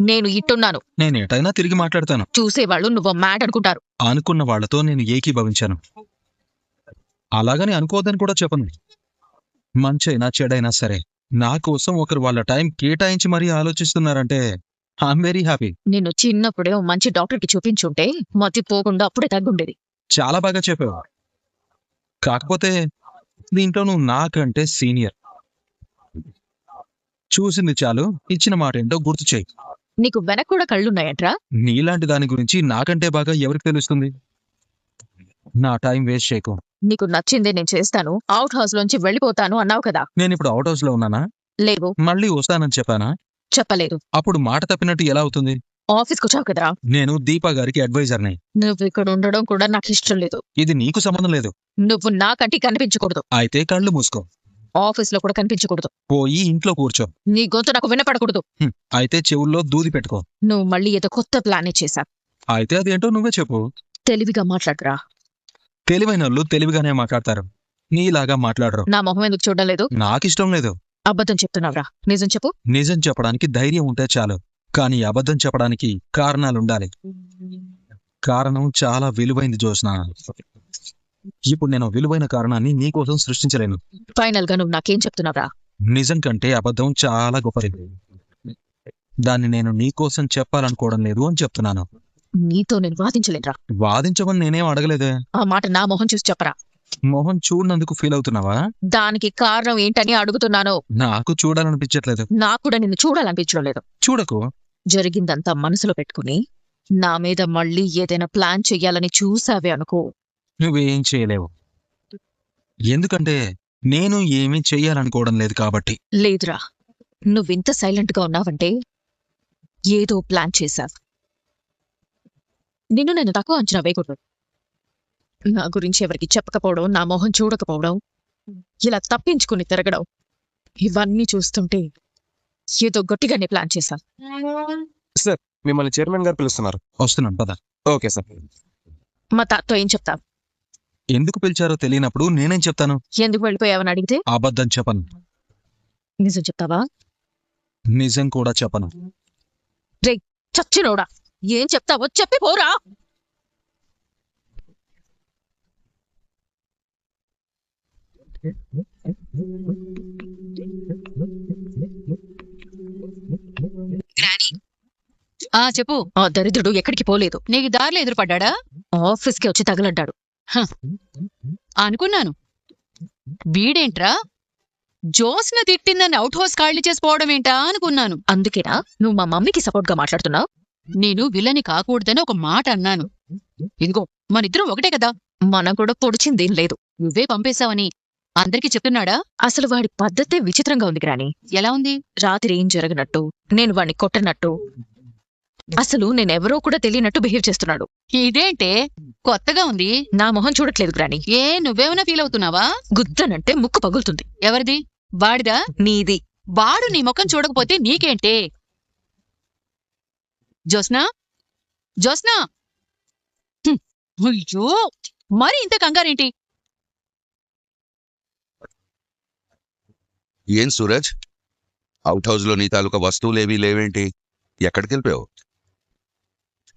నేను ఇట్టున్నాను. నేను ఎటైనా తిరిగి మాట్లాడతాను. చూసేవాళ్ళు నువ్వు మ్యాట్ అనుకుంటారు. అనుకున్న వాళ్లతో నేను ఏకీభవించాను. అలాగని అనుకోవద్దని కూడా చెప్పను. మంచైనా చెడైనా సరే నా కోసం ఒకరు వాళ్ళ టైం కేటాయించి మరీ ఆలోచిస్తున్నారంటే ఐఎమ్ వెరీ హ్యాపీ. నిన్ను చిన్నప్పుడే ఓ మంచి డాక్టర్కి చూపించుంటే మతిపోకుండా అప్పుడే తగ్గుండేది. చాలా బాగా చెప్పావు. కాకపోతే దీంట్లో నువ్వు నాకంటే సీనియర్. చూసింది చాలు, ఇచ్చిన మాట ఏంటో గుర్తు చేయి. నీకు వెనక కూడా కళ్ళున్నాయంట్రా? నీలాంటి దాని గురించి నాకంటే బాగా ఎవరికి తెలుస్తుంది? నా టైం వేస్ట్ చేయకు. నీకు నచ్చిందే నేను చేస్తాను, అవుట్ హౌస్ లోంచి వెళ్ళిపోతాను అన్నావు కదా. నేను ఇప్పుడు అవుట్ హౌస్ లో ఉన్నానా? లేవు. మళ్ళీ వస్తానని చెప్పానా? చెప్పలేదు. అప్పుడు మాట తప్పినట్టు ఎలా అవుతుంది? ఆఫీస్కి వచ్చావు కదరా. నేను దీపా గారికి అడ్వైజర్ని. నువ్వు ఇక్కడ ఉండడం కూడా నాకు ఇష్టం లేదు. ఇది నీకు సంబంధం లేదు. నువ్వు నాకంటే కనిపించకూడదు. అయితే కళ్ళు మూసుకో. ఆఫీస్ లో కూడా కనిపించకూడదు. పోయి ఇంట్లో కూర్చో. నీ గొంతు నాకు వినపడకూడదు. అయితే చెవుల్లో దూది పెట్టుకో. నువ్వు మళ్ళీ ఏదో కొత్త ప్లానే చేశావు. అయితే అదేంటో నువ్వే చెప్పు. తెలివిగా మాట్లాడరా. తెలివైన వాళ్ళు తెలివిగానే మాట్లాడతారు, నీలాగా మాట్లాడరు. నా మొహం ఎందుకు చూడడం లేదు? నాకిష్టం లేదు. అబద్ధం చెప్తున్నావురా. నిజం చెప్పు. నిజం చెప్పడానికి ధైర్యం ఉంటే చాలు, కానీ అబద్ధం చెప్పడానికి కారణాలుండాలి. కారణం చాలా విలువైంది జోస్నా. ఇప్పుడు నేను విలువైన కారణాన్ని నీకోసం సృష్టించలేను. ఫైనల్ గా నువ్వు నాకేం చెప్తున్నావురా? నిజం కంటే అబద్ధం చాలా గొప్పది. దాన్ని నేను నీకోసం చెప్పాలనుకోవడం లేదు అని చెప్తున్నాను. నీతో నేను వాదించలేనురా. వాదించమని నేనేం అడగలేదే. ఆ మాట నా మొహం చూసి చెప్పరా. మొహం చూడనందుకు ఫీల్ అవుతున్నావా? దానికి కారణం ఏంటని అడుగుతున్నాను. నాకు చూడాలనిపించట్లేదు. నాకు కూడా నిన్ను చూడాలనిపించడం లేదు. చూడకు. జరిగిందంతా మనసులో పెట్టుకుని నా మీద మళ్ళీ ఏదైనా ప్లాన్ చెయ్యాలని చూసావే అనుకో, నువ్వేం చేయలేవు. ఎందుకంటే నేను ఏమీ చెయ్యాలనుకోవడం లేదు కాబట్టి. లేదురా, నువ్వింత సైలెంట్ గా ఉన్నావంటే ఏదో ప్లాన్ చేశావు. నిన్ను నేను తక్కువ అంచనా వేయకూడదు. నా గురించి ఎవరికి చెప్పకపోవడం, నా మొహం చూడకపోవడం, ఇలా తప్పించుకుని తిరగడం, ఇవన్నీ చూస్తుంటే ఏదో గట్టిగానే ప్లాన్ చేశాను. సార్, మిమ్మల్ని చైర్మన్ గారు పిలుస్తున్నారు. వస్తున్నాను, పద. Okay sir. మా తాతతో ఏం చెప్తావు? ఎందుకు పిలిచారో తెలియనప్పుడు నేనేం చెప్తాను? ఎందుకు వెళ్ళిపోయావని అడిగితే అబద్ధం చెప్పను. నిజం చెప్తావా? నిజం కూడా చెప్పను. రే చచ్చినోడా, ఏం చెప్తావో చెప్పి పోరా. చెప్పు. ఆ దరిద్రుడు ఎక్కడికి పోలేదు. నీకు దారిలో ఎదురుపడ్డా? ఆఫీస్కి వచ్చి తగలడ్డాడు. అనుకున్నాను. వీడేంట్రా జోస్న తిట్టిందని అవుట్ హౌస్ ఖాళీ చేసుకోవడం ఏంటా అనుకున్నాను. అందుకేనా నువ్వు మా మమ్మీకి సపోర్ట్ గా మాట్లాడుతున్నావు? నేను విలని కాకూడదని ఒక మాట అన్నాను. ఇదిగో మనిద్దరం ఒకటే కదా. మనం కూడా పొడిచిందేం లేదు. నువ్వే పంపేశావని అందరికీ చెప్తున్నాడా? అసలు వాడి పద్ధతే విచిత్రంగా ఉంది గ్రాని. ఎలా ఉంది? రాత్రి ఏం జరగనట్టు, నేను వాడిని కొట్టనట్టు, అసలు నేనెవరో కూడా తెలియనట్టు బిహేవ్ చేస్తున్నాడు. ఇదేంటే కొత్తగా ఉంది. నా మొహం చూడట్లేదు గ్రాని. నువ్వేమైనా ఫీల్ అవుతున్నావా? గుద్దనంటే ముక్కు పగులుతుంది. ఎవరిది? వాడిదా? నీది. వాడు నీ ముఖం చూడకపోతే నీకేంటే? జోస్నా, జోస్నా, అయ్యో మరి ఇంత కంగారేంటి? ఏం సూరజ్, అవుట్ హౌస్ లో నీ తాలూకా వస్తువులేవీ లేవేంటి? ఎక్కడికి వెళ్ళిపోయావు?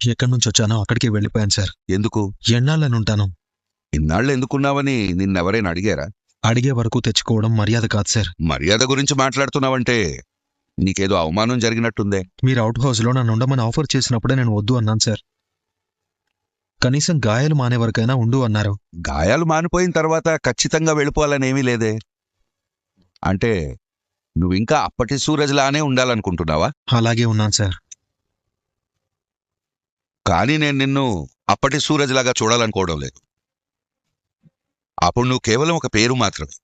ఎక్కడి నుంచి వచ్చానో అక్కడికి వెళ్ళిపోయాను సార్. ఎందుకు? ఎన్నాళ్ళనుంటాను. ఇన్నాళ్ళు ఎందుకున్నావని నిన్నెవరైనా అడిగారా? అడిగే వరకు తెచ్చుకోవడం మర్యాద కాదు సార్. మర్యాద గురించి మాట్లాడుతున్నావంటే నీకేదో అవమానం జరిగినట్టుందే. మీరు అవుట్ హౌస్ లో నన్ను ఉండమని ఆఫర్ చేసినప్పుడే నేను వద్దు అన్నాను సార్. కనీసం గాయాలు మానే వరకైనా ఉండు అన్నారు. గాయాలు మానిపోయిన తర్వాత ఖచ్చితంగా వెళ్ళిపోవాలనేమీ లేదే. అంటే నువ్వింకా అప్పటి సూరజ్లానే ఉండాలనుకుంటున్నావా? అలాగే ఉన్నాను సార్. కానీ నేను నిన్ను అప్పటి సూరజ్లాగా చూడాలనుకోవడం లేదు. అప్పుడు నువ్వు కేవలం ఒక పేరు మాత్రమే,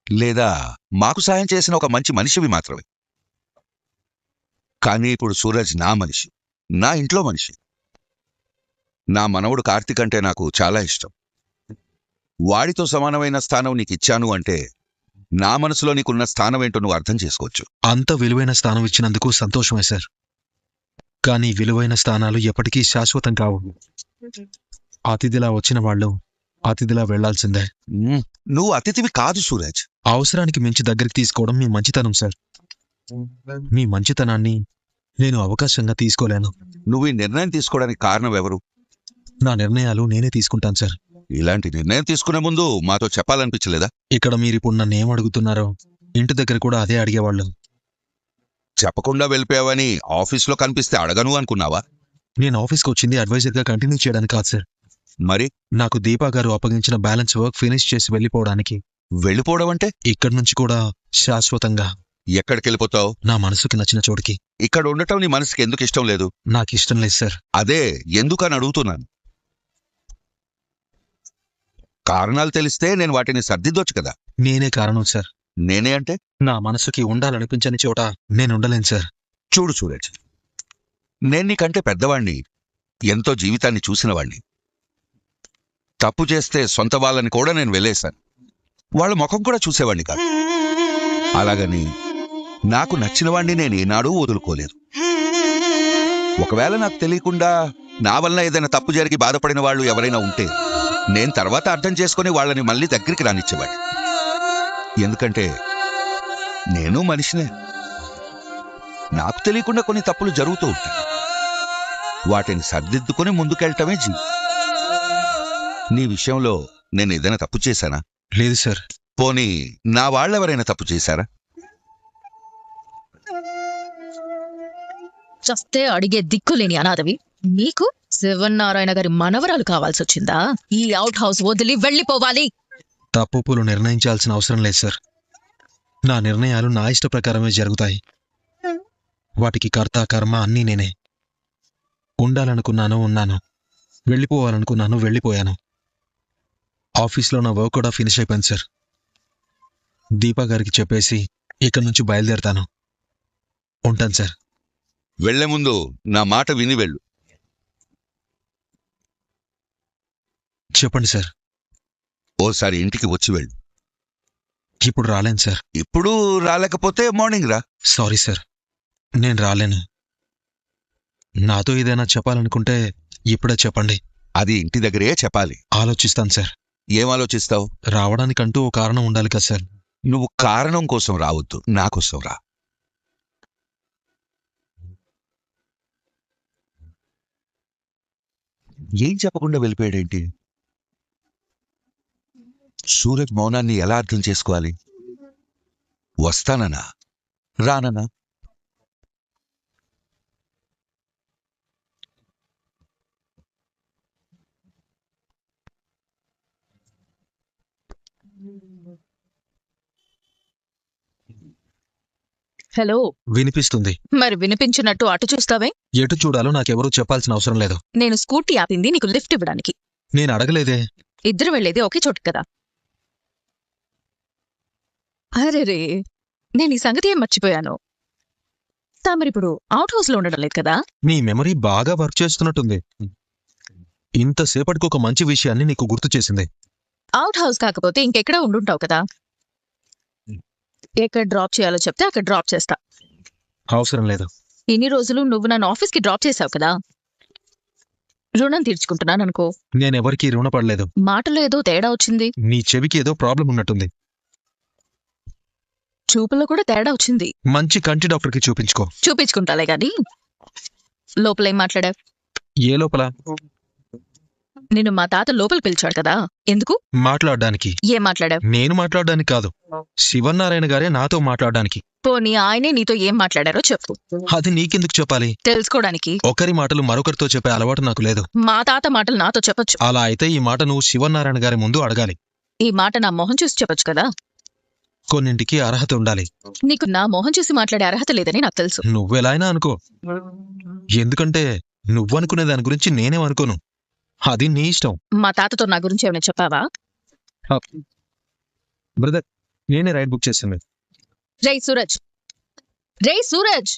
లేదా మాకు సాయం చేసిన ఒక మంచి మనిషివి మాత్రమే. కానీ ఇప్పుడు సూరజ్ నా మనిషి, నా ఇంట్లో మనిషి. నా మనవడు కార్తీక్ అంటే నాకు చాలా ఇష్టం. వాడితో సమానమైన స్థానం నీకు ఇచ్చాను అంటే నా మనసులో నీకున్న స్థానం ఏంటో నువ్వు అర్థం చేసుకోవచ్చు. అంత విలువైన స్థానం ఇచ్చినందుకు సంతోషమే సార్. కానీ విలువైన స్థానాలు ఎప్పటికీ శాశ్వతం కావు. అతిథిలా వచ్చిన వాళ్ళు అతిథిలా వెళ్లాల్సిందే. నువ్వు అతిథివి కాదు సూరజ్. అవసరానికి మించి దగ్గరికి తీసుకోవడం మీ మంచితనం సార్. మీ మంచితనాన్ని నేను అవకాశంగా తీసుకోలేను. నువ్వు ఈ నిర్ణయం తీసుకోవడానికి కారణం ఎవరు? నా నిర్ణయాలు నేనే తీసుకుంటాను సార్. ఇలాంటి నిర్ణయం తీసుకునే ముందు మాతో చెప్పాలనిపించలేదా? ఇక్కడ మీరిప్పుడు నన్ను ఏం అడుగుతున్నారో ఇంటి దగ్గర కూడా అదే అడిగేవాళ్ళు. చెప్పకుండా వెళ్ళిపోయావని ఆఫీస్లో కనిపిస్తే అడగను అనుకున్నావా? నేను ఆఫీస్కి వచ్చింది అడ్వైజర్గా కంటిన్యూ చేయడానికి కాదు సార్. మరి నాకు దీపా గారు అప్పగించిన బ్యాలెన్స్ వర్క్ ఫినిష్ చేసి వెళ్ళిపోవడానికి. వెళ్ళిపోవడం అంటే ఇక్కడి నుంచి కూడా శాశ్వతంగా ఎక్కడికి వెళ్ళిపోతావు? నా మనసుకి నచ్చిన చోటికి. ఇక్కడ ఉండటం నీ మనసుకి ఎందుకు ఇష్టం లేదు? నాకు ఇష్టం లేదు సార్. అదే ఎందుకని అడుగుతున్నాను. కారణాలు తెలిస్తే నేను వాటిని సర్దిద్దొచ్చు కదా. నేనే కారణం సార్. నేనే అంటే? నా మనసుకి ఉండాలనిపించని చోట నేను ఉండలేను సార్. చూడు సూరజ్, నేను నీకంటే పెద్దవాణ్ణి, ఎంతో జీవితాన్ని చూసినవాణ్ణి. తప్పు చేస్తే సొంత వాళ్ళని కూడా నేను వెళ్ళేశాను. వాళ్ళ ముఖం కూడా చూసేవాణ్ణి కాదు. అలాగని నాకు నచ్చినవాణ్ణి నేను ఏనాడూ వదులుకోలేదు. ఒకవేళ నాకు తెలియకుండా నా వల్ల ఏదైనా తప్పు జరిగి బాధపడిన వాళ్ళు ఎవరైనా ఉంటే నేను తర్వాత అర్థం చేసుకుని వాళ్ళని మళ్ళీ దగ్గరికి రానిచ్చేవాడిని. ఎందుకంటే నేను మనిషినే. నాకు తెలియకుండా కొన్ని తప్పులు జరుగుతూ ఉంటాయి. వాటిని సర్దిద్దుకుని ముందుకెళ్ళటమే జీవితం. నీ విషయంలో నేను ఏదైనా తప్పు చేశానా? లేదు సార్. పోనీ నా వాళ్ళెవరైనా తప్పు చేశారా? చస్తే అడిగే దిక్కులేని అనాథవి నీకు శివనారాయణ గారి మనవరాలు కావాల్సి వచ్చిందా? ఈ అవుట్ హౌస్ వదిలి వెళ్ళిపోవాలి. తప్పులు నిర్ణయించాల్సిన అవసరం లేదు సార్. నా నిర్ణయాలు నా ఇష్ట ప్రకారమే జరుగుతాయి. వాటికి కర్త కర్మ అన్నీ నేనే. ఉండాలనుకున్నాను ఉన్నాను, వెళ్ళిపోవాలనుకున్నాను వెళ్ళిపోయాను. ఆఫీస్లో నా వర్క్ కూడా ఫినిష్ అయిపోయింది సార్. దీపా గారికి చెప్పేసి ఇక్కడి నుంచి బయలుదేరతాను. ఉంటాను సార్. వెళ్లే ముందు నా మాట విని వెళ్ళు. చెప్పండి సార్. ఓసారి ఇంటికి వచ్చి వెళ్ళు. ఇప్పుడు రాలేను సార్. ఇప్పుడు రాలేకపోతే మార్నింగ్ రా. సారీ సార్, నేను రాలేను. నాతో ఏదైనా చెప్పాలనుకుంటే ఇప్పుడే చెప్పండి. అది ఇంటి దగ్గరే చెప్పాలి. ఆలోచిస్తాను సార్. ఏం ఆలోచిస్తావు? రావడానికంటూ ఓ కారణం ఉండాలి కదా సార్. నువ్వు కారణం కోసం రావద్దు, నా కోసం రా. ఏం చెప్పకుండా వెళ్ళిపోయాడేంటి? సూరజ్ మౌనాన్ని ఎలా అర్థం చేసుకోవాలి? వస్తానన్నా రానన్నా? హలో, వినిపిస్తుంది. మరి వినిపించినట్టు అటు చూస్తావే? ఎటు చూడాలో నాకెవరూ చెప్పాల్సిన అవసరం లేదు. నేను స్కూటీ ఆపింది నీకు లిఫ్ట్ ఇవ్వడానికి. నేను అడగలేదే. ఇద్దరు వెళ్లేది ఒకే చోటు కదా. అరేరే, నేను ఈ సంగతి ఏం మర్చిపోయాను. తమరిప్పుడు అవుట్ హౌస్ లో ఉండడం లేదు కదా? నీ మెమరీ బాగా వర్క్ చేస్తున్నట్టుంది. ఇంతసేపటికి ఒక మంచి విషయాన్ని నీకు గుర్తు చేసింది. అవుట్ హౌస్ కాకపోతే ఇంకెక్కడా ఉండుంటావు కదా. ఎక్కడ డ్రాప్ చేయాలో చెప్తే అక్కడ డ్రాప్ చేస్తా. అవసరం లేదు. ఇన్ని రోజులు నువ్వు నన్ను ఆఫీస్కి డ్రాప్ చేశావు కదా, రుణం తీర్చుకుంటున్నాను అనుకో. నేనెవరికీ రుణపడలేదు. మాటలో ఏదో తేడా వచ్చింది. నీ చెవికి ఏదో ప్రాబ్లం ఉన్నట్టుంది. చూపులో కూడా తేడా వచ్చింది. మంచి కంటి డాక్టర్కి చూపించుకో. చూపించుకుంటాలే గాని లోపలేం మాట్లాడావు? ఏ లోపల? నిన్ను మా తాత లోపల పిలిచాడు కదా, ఎందుకు? మాట్లాడడానికి. ఏం మాట్లాడావు? నేను మాట్లాడడానికి కాదు, శివనారాయణ గారే నాతో మాట్లాడడానికి. పోనీ ఆయనే నీతో ఏం మాట్లాడారో చెప్పు. అది నీకెందుకు చెప్పాలి? తెలుసుకోవడానికి. ఒకరి మాటలు మరొకరితో చెప్పే అలవాటు నాకు లేదు. మా తాత మాటలు నాతో చెప్పొచ్చు. అలా అయితే ఈ మాట నువ్వు శివనారాయణ గారి ముందు అడగాలి. ఈ మాట నా మొహం చూసి చెప్పొచ్చు కదా. కొన్నింటికి అర్హత ఉండాలి. నీకు నా మొహం చూసి మాట్లాడే అర్హత లేదని నాకు తెలుసు. నువ్వెలా అయినా అనుకో, ఎందుకంటే నువ్వనుకునే దాని గురించి నేనేమనుకోను. అది నీ ఇష్టం. మా తాతతో నా గురించి ఏమైనా చెప్పావా? బ్రదర్, నేనే రైడ్ బుక్ చేసింది. రేయ్ సూరజ్, రేయ్ సూరజ్,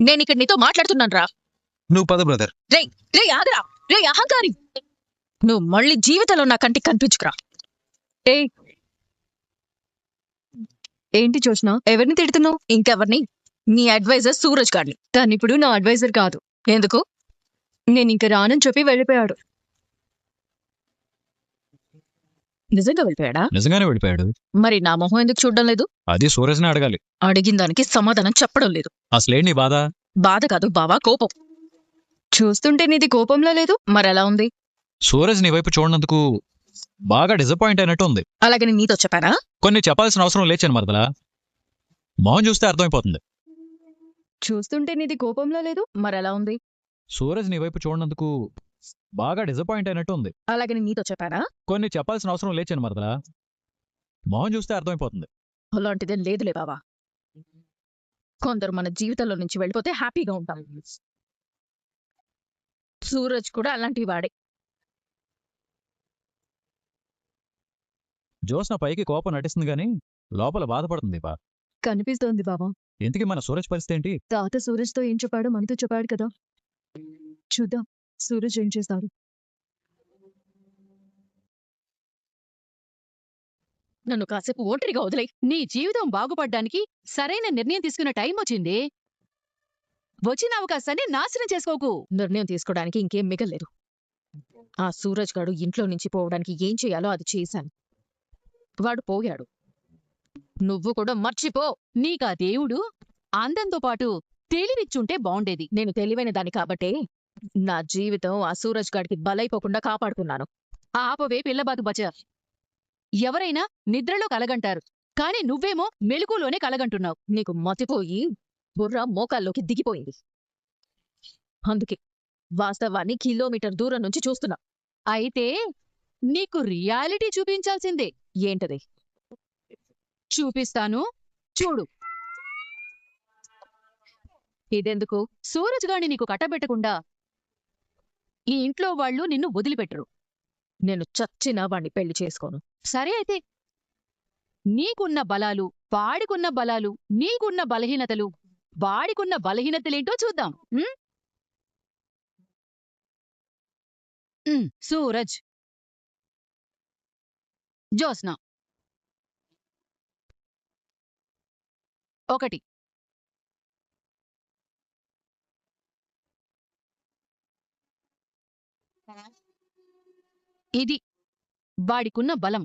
నేను ఇక్కడ నీతో మాట్లాడుతున్నాను రా. నువ్వు పద బ్రదర్. రేయ్ రేయ్ ఆగరా, రేయ్ అహంకారి, నువ్వు మళ్ళీ జీవితంలో నా కంటికి కనిపించుకురా. ఏంటి చూసినా? ఎవరిని తిడుతున్నావు? ఇంకెవరిని? నీ అడ్వైజర్ సూరజ్ గారిని. తనిప్పుడు నా అడ్వైజర్ కాదు. ఎందుకు? నేను ఇంక రానని చెప్పి వెళ్ళిపోయాడు. నిజంగా వెళ్ళిపోయాడా? నిజంగానే వెళ్ళిపోయాడు. మరి నా మొహం ఎందుకు చూడడం లేదు? అది సూరజ్నే అడగాలి. అడిగిన దానికి సమాధానం చెప్పడం లేదు. అసలేంటి నీ బాధ? బాధ కాదు బావా, కోపం. చూస్తుంటే నీది కోపంలో లేదు, మరెలా ఉంది? సూరజ్ నీ వైపు చూడనందుకు బాగా డిసప్పాయింట్ అయినట్టు ఉంది. అలాగని నీతో చెప్పానా? కొన్ని చెప్పాల్సిన అవసరం లేచాను మరదలా. మొహం చూస్తే అర్థమైపోతుంది. చూస్తుంటే నీది కోపంలో లేదు, మరెలా ఉంది? సూరజ్ నీ వైపు చూడనందుకు బాగా డిసప్పాయింట్ అయినట్టు ఉంది. అలాగని నీతో చెప్పానా? కొన్ని చెప్పాల్సిన అవసరం లేచాను మరదలా. మొహం చూస్తే అర్థమైపోతుంది. అలాంటిదేం లేదులే బావా. కొందరు మన జీవితంలో నుంచి వెళ్ళిపోతే హ్యాపీగా ఉంటాం. సూరజ్ కూడా అలాంటి వాడే. జోస్న పైకి కోపం నటిస్తుంది గాని లోపల బాధపడుతుంది బా. కనిపిస్తోంది బావా. ఇంతకీ మన సూరజ్ పరిస్థితి ఏంటి? తాత సూరజ్తో ఏం చెప్పాడో మనతో చెప్పాడు కదా. చూద్దాం సూరజ్ ఏం చేస్తాడు. నన్ను కాసేపు ఒంటరిగా వదిలే. నీ జీవితం బాగుపడ్డానికి సరైన నిర్ణయం తీసుకునే టైం వచ్చింది. వచ్చిన అవకాశాన్ని నాశనం చేసుకోకు. నిర్ణయం తీసుకోవడానికి ఇంకేం మిగల్లేదు. ఆ సూరజ్ గాడు ఇంట్లో నుంచి పోవడానికి ఏం చేయాలో అది చేశాను. వాడు పోయాడు. నువ్వు కూడా మర్చిపో. నీకా దేవుడు అందంతో పాటు తెలివిచ్చుంటే బావుండేది. నేను తెలివైన దాన్ని కాబట్టే నా జీవితం ఆ సూరజ్ గాడికి బలైపోకుండా కాపాడుకున్నాను. ఆపవే పిల్లబాతు బజార్. ఎవరైనా నిద్రలో కలగంటారు, కాని నువ్వేమో మెలకులోనే కలగంటున్నావు. నీకు మతిపోయి బుర్ర మోకాల్లోకి దిగిపోయింది. అందుకే వాస్తవాన్ని కిలోమీటర్ దూరం నుంచి చూస్తున్నా. అయితే నీకు రియాలిటీ చూపించాల్సిందే. ఏంటది? చూపిస్తాను, చూడు. ఇదెందుకు? సూరజ్ గాడిని నీకు కట్టబెట్టకుండా ఈ ఇంట్లో వాళ్ళు నిన్ను వదిలిపెట్టరు. నేను చచ్చినా వాణ్ణి పెళ్లి చేసుకోను. సరే అయితే నీకున్న బలాలు, వాడికున్న బలాలు, నీకున్న బలహీనతలు, వాడికున్న బలహీనతలేంటో చూద్దాం. సూరజ్, జోస్న. 1 ఇది వాడికున్న బలం.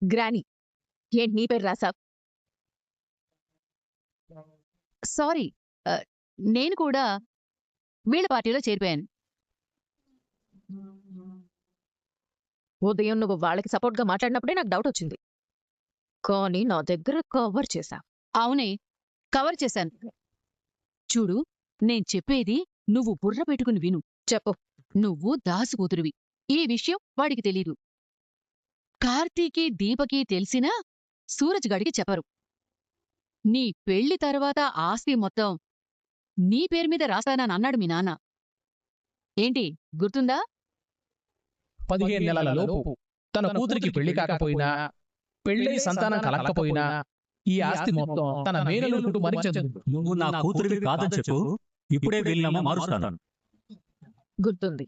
గ్రానీ, ఏంటి నీ పేరు రాసావ్? సారీ, నేను కూడా వీళ్ళ పార్టీలో చేరిపోయాను. ఉదయం నువ్వు వాళ్ళకి సపోర్ట్గా మాట్లాడినప్పుడే నాకు డౌట్ వచ్చింది. కానీ నా దగ్గర కవర్ చేశా. అవునే, కవర్ చేశాను. చూడు, నేను చెప్పేది నువ్వు బుర్ర పెట్టుకుని విను. చెప్పు. నువ్వు దాసు కూతురివి. ఈ విషయం వాడికి తెలీదు. కార్తీకి, దీపకి తెలిసినా సూరజ్ గడికి చెప్పరు. నీ పెళ్లి తర్వాత ఆస్తి మొత్తం నీ పేరు మీద రాస్తానని అన్నాడు మీ నాన్న. ఏంటి గుర్తుందా? 15 నెలల లోపు తన కూతురికి పెళ్లి కాకపోయినా, పెళ్లై సంతానం కలగకపోయినా ఈ ఆస్తి మొత్తం తన మేనల్లుడి కుటుంబానికి చెందుతుంది. నువ్వు నా కూతురివి కాదని చెప్పు, ఇప్పుడే వీలునామా మారుస్తాను. గుర్తుంది.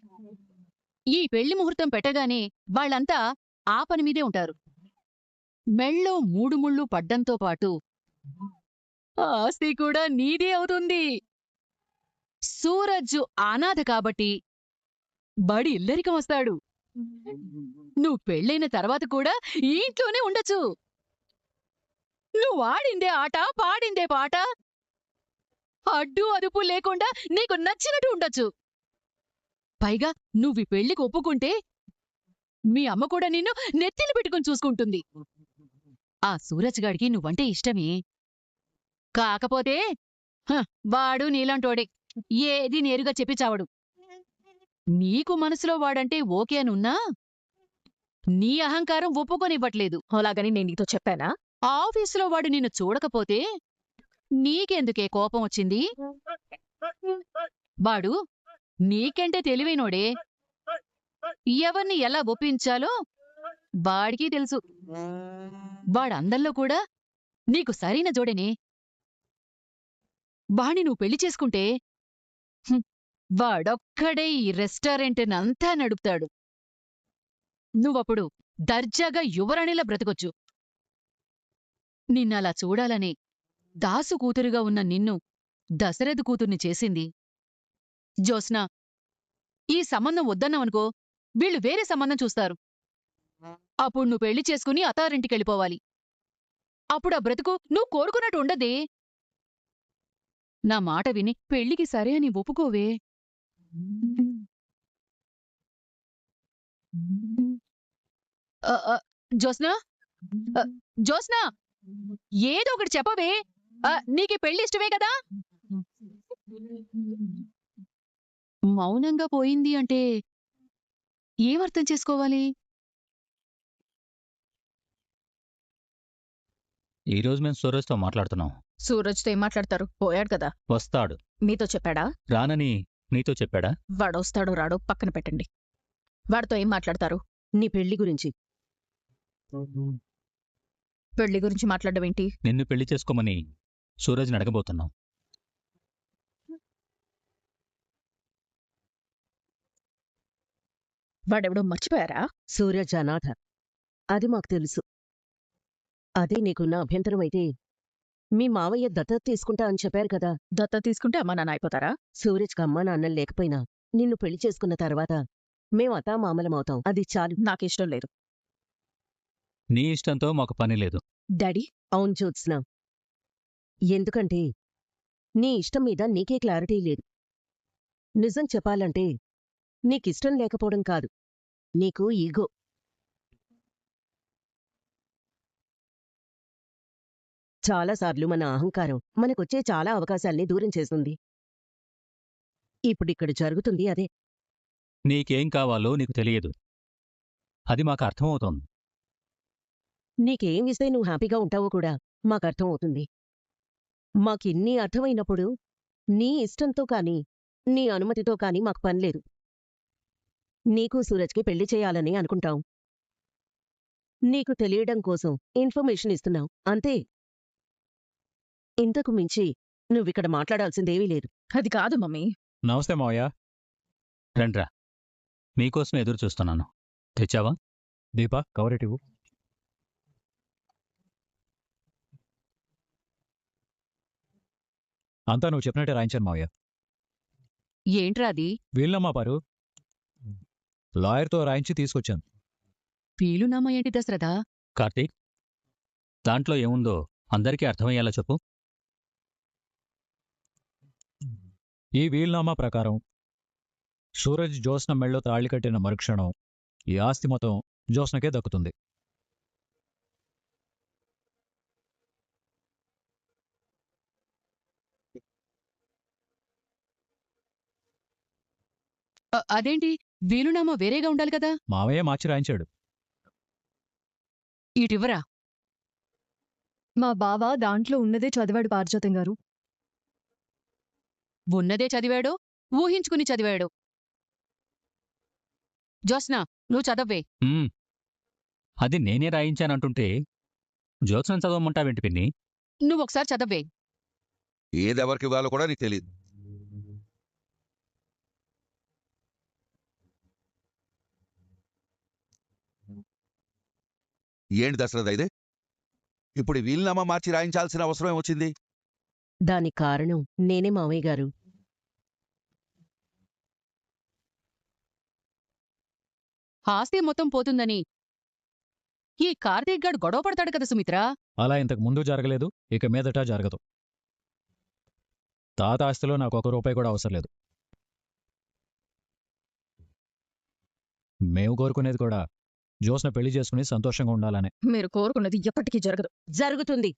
ఈ పెళ్లి ముహూర్తం పెట్టగానే వాళ్ళంతా ఆ పని మీదే ఉంటారు. మెళ్ళో 3 ముళ్ళు పడ్డంతో పాటు ఆస్తి కూడా నీదే అవుతుంది. సూరజ్ అనాథ కాబట్టి బడి ఇల్లరికం వస్తాడు. నువ్వు పెళ్ళైన తర్వాత కూడా ఈ ఇంట్లోనే ఉండొచ్చు. నువ్వు ఆడిందే ఆట, పాడిందే పాట, అడ్డు అదుపు లేకుండా నీకు నచ్చినట్టు ఉండొచ్చు. పైగా నువ్వు ఈ పెళ్లికి ఒప్పుకుంటే మీ అమ్మ కూడా నిన్ను నెత్తిలు పెట్టుకుని చూసుకుంటుంది. ఆ సూరజ్ గాడికి నువ్వంటే ఇష్టమే. కాకపోతే వాడు నీలాంటోడే, ఏది నేరుగా చెప్పి చావడు. నీకు మనసులో వాడంటే ఓకే అనున్నా నీ అహంకారం ఒప్పుకొనివ్వట్లేదు. అలాగని నేను నీతో చెప్పానా? ఆఫీసులో వాడు నిన్ను చూడకపోతే నీకెందుకే కోపం వచ్చింది? వాడు నీకంటే తెలివైనోడే. ఎవర్ని ఎలా ఒప్పించాలో వాడికి తెలుసు. వాడందల్లో కూడా నీకు సరైన జోడేనే. వాణ్ణి నువ్వు పెళ్లి చేసుకుంటే వాడొక్కడే ఈ రెస్టారెంట్నంతా నడుపుతాడు. నువ్వప్పుడు దర్జాగా యువరాణిలా బ్రతకొచ్చు. నిన్నలా చూడాలని దాసు కూతురుగా ఉన్న నిన్ను దశరథ కూతుర్ని చేసింది జ్యోత్స్న. ఈ సంబంధం వద్దన్నావనుకో, వీళ్ళు వేరే సంబంధం చూస్తారు. అప్పుడు నువ్వు పెళ్లి చేసుకుని అత్తారింటికెళ్ళిపోవాలి. అప్పుడు ఆ బ్రతుకు నువ్వు కోరుకున్నట్టు ఉండదే. నా మాట విని పెళ్లికి సరే అని ఒప్పుకోవే. జ్యోత్స్న, జ్యోత్స్న, ఏదో ఒకటి చెప్పవే. నీకీ పెళ్లి ఇష్టమే కదా? మౌనంగా పోయింది అంటే ఏమర్థం చేసుకోవాలి? ఈ రోజు మేము సూరజ్తో మాట్లాడుతున్నాం. సూరజ్తో ఏం మాట్లాడతారు? పోయాడు కదా. వస్తాడు. మీతో చెప్పాడా? రానని నీతో చెప్పాడా? వాడొస్తాడో రాడో పక్కన పెట్టండి. వాడితో ఏం మాట్లాడతారు? నీ పెళ్లి గురించి. పెళ్లి గురించి మాట్లాడడం ఏంటి? నిన్ను పెళ్లి చేసుకోమని సూరజ్ని అడగబోతున్నాం. వాడెవడో మర్చిపోయారా? సూరజ్ అనాథ. అది మాకు తెలుసు. అదే నీకున్న అభ్యంతరం అయితే మీ మావయ్య దత్తత తీసుకుంటా అని చెప్పారు కదా. దత్త తీసుకుంటే అమ్మా నాన్న అయిపోతారా? సూరజ్కి అమ్మా నాన్నలు లేకపోయినా నిన్ను పెళ్లి చేసుకున్న తర్వాత మేం అతామామలమవుతాం. అది చాలు. నాకిష్టం లేదు. నీ ఇష్టంతో మాకు పని లేదు. డాడీ, అవును జ్యోత్స్న. ఎందుకంటే నీ ఇష్టం మీద నీకే క్లారిటీ లేదు. నిజం చెప్పాలంటే నీకిష్టం లేకపోవడం కాదు, నీకు ఈగో. చాలాసార్లు మన అహంకారం మనకొచ్చే చాలా అవకాశాల్ని దూరం చేస్తుంది. ఇప్పుడిక్కడ జరుగుతుంది అదే. నీకేం కావాలో నీకు తెలియదు. అది మాకు అర్థమవుతోంది. నీకేం ఇస్తే నువ్వు హ్యాపీగా ఉంటావో కూడా మాకర్థం అవుతుంది. మాకిన్ని అర్థమైనప్పుడు నీ ఇష్టంతో కానీ నీ అనుమతితో కానీ మాకు పనిలేదు. నీకు సూరజ్కి పెళ్లి చేయాలని అనుకుంటాం. నీకు తెలియడం కోసం ఇన్ఫర్మేషన్ ఇస్తున్నావు అంతే. ఇంతకు మించి నువ్విక్కడ మాట్లాడాల్సిందేవీ లేదు. అది కాదు మమ్మీ. నమస్తే మావయ్య. రండ్రా, మీకోసం ఎదురు చూస్తున్నాను. తెచ్చావా? దీపా కవరేటివు. అంతా నువ్వు చెప్పినట్టే రాయించాను మావయ్య. ఏంట్రా అది? వీలునామా పారు. లాయర్తో రాయించి తీసుకొచ్చాను. వీలునామా ఏంటి దశరథ? కార్తీక్, దాంట్లో ఏముందో అందరికీ అర్థమయ్యేలా చెప్పు. ఈ వీలునామా ప్రకారం సూరజ్ జ్యోత్స్న మెళ్ళో తాళి కట్టిన మరుక్షణం ఈ ఆస్తి మొత్తం జ్యోత్స్నకే దక్కుతుంది. అదేంటి? వీలునామా వేరేగా ఉండాలి కదా. మావయ్య మార్చి రాయించాడు. ఇటివ్వరా. మా బావ దాంట్లో ఉన్నదే చదివాడు పారిజాతం గారు. ఉన్నదే చదివాడో ఊహించుకుని చదివాడో. జ్యోత్స్న, నువ్వు చదవ్వే. అది నేనే రాయించానంటుంటే జ్యోత్స్నం చదవమంటావేంటి పిన్ని? నువ్వొకసారి చదవ్వే. ఏదెవరికి ఇవ్వాలో కూడా నీకు తెలియదు. ఏంటి దశరథ ఇదే? ఇప్పుడు ఈ వీలునామా మార్చి రాయించాల్సిన అవసరం ఏమొచ్చింది? దానికి కారణం నేనే మావయ్య గారు. ఆస్తి మొత్తం పోతుందని ఈ కార్తీక్ గాడు గొడవ పడతాడు కదా సుమిత్రా. అలా ఇంతకు ముందు జరగలేదు, ఇక మీదట జరగదు. తాత ఆస్తిలో నాకు ₹1 కూడా అవసరం లేదు. మేము కోరుకునేది కూడా జ్యోత్స్న పెళ్లి చేసుకుని సంతోషంగా ఉండాలనే. మీరు కోరుకున్నది ఎప్పటికీ జరగదు. జరుగుతుంది.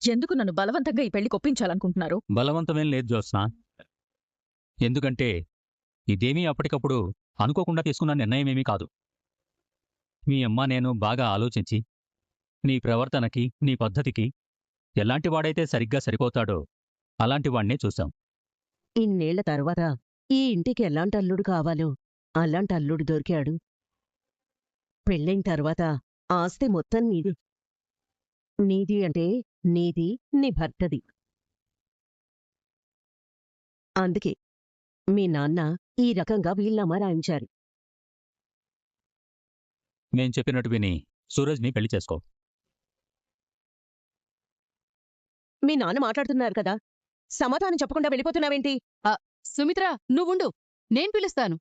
ఎందుకు నన్ను బలవంతంగా ఈ పెళ్లి కొప్పించాలనుకుంటున్నారు? బలవంతమేం లేదు జ్యోత్స్న. ఎందుకంటే ఇదేమీ అప్పటికప్పుడు అనుకోకుండా తీసుకున్న నిర్ణయమేమీ కాదు. మీ అమ్మ నేను బాగా ఆలోచించి నీ ప్రవర్తనకి, నీ పద్ధతికి ఎలాంటి వాడైతే సరిగ్గా సరిపోతాడో అలాంటి వాణ్ణే చూశాం. ఇన్నేళ్ల తర్వాత ఈ ఇంటికి ఎలాంటి అల్లుడు కావాలో అలాంటి అల్లుడు దొరికాడు. పెళ్ళైన తర్వాత ఆస్తి మొత్తం నీది. నీది అంటే నీది, నీ భర్తది. అందుకే మీ నాన్న ఈ రకంగా వీల్నామా రాయించారు. నేను చెప్పినట్టు విని సూరజ్ని పెళ్లి చేసుకో. మీ నాన్న మాట్లాడుతున్నారు కదా, సమాధానం చెప్పకుండా వెళ్ళిపోతున్నావేంటి? సుమిత్ర, నువ్వుండు. నేను పిలుస్తాను.